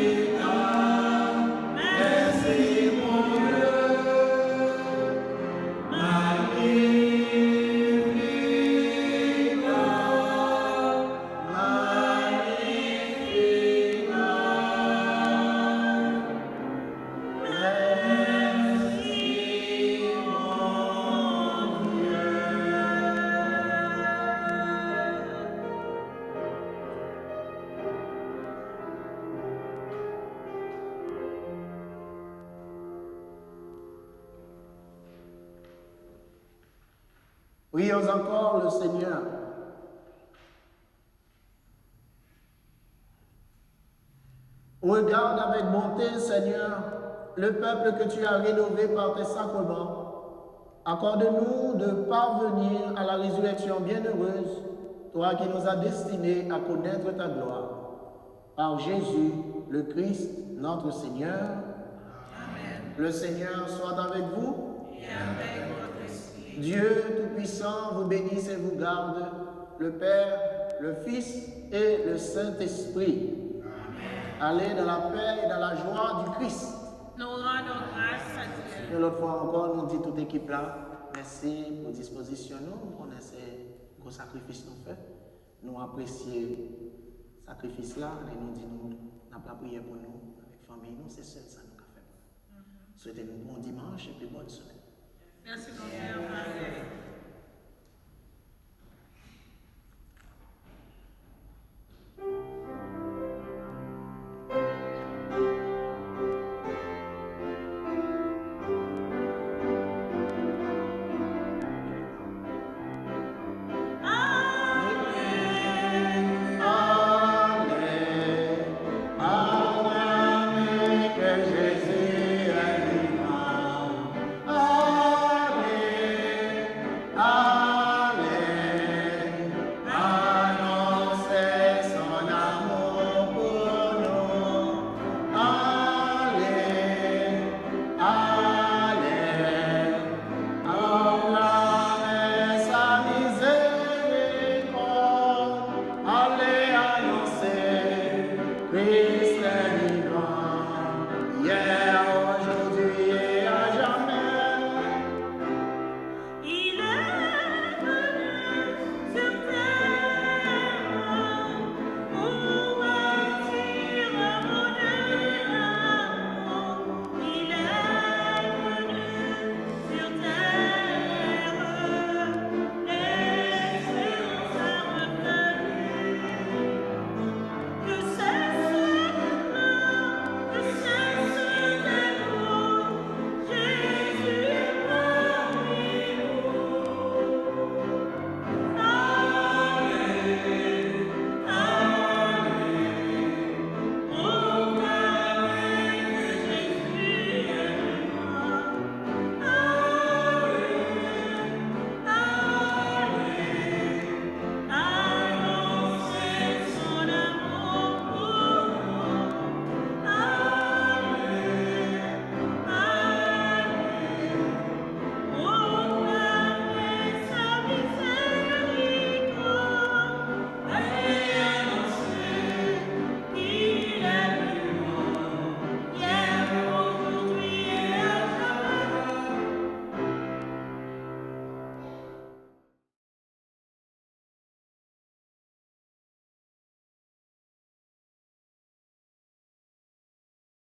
merci mon Dieu. Prions encore le Seigneur. Regarde avec bonté, Seigneur, le peuple que tu as rénové par tes sacrements. Accorde-nous de parvenir à la résurrection bienheureuse, toi qui nous as destinés à connaître ta gloire. Par Jésus, le Christ, notre Seigneur. Amen. Le Seigneur soit avec vous. Et avec votre esprit. Dieu Tout-Puissant vous bénisse et vous garde, le Père, le Fils et le Saint-Esprit. Allez dans la paix et dans la joie du Christ. Nous rendons grâce à Dieu. Et l'autre fois encore, nous dit toute équipe là, merci pour disposition. Nous connaissons gros sacrifice nous fait. Nous apprécions le sacrifice là et nous dit nous n'avons pas prié pour nous, avec la famille, nous, c'est seul ça nous a fait. Souhaitez-nous bon dimanche et puis bonne semaine. Merci mon Père.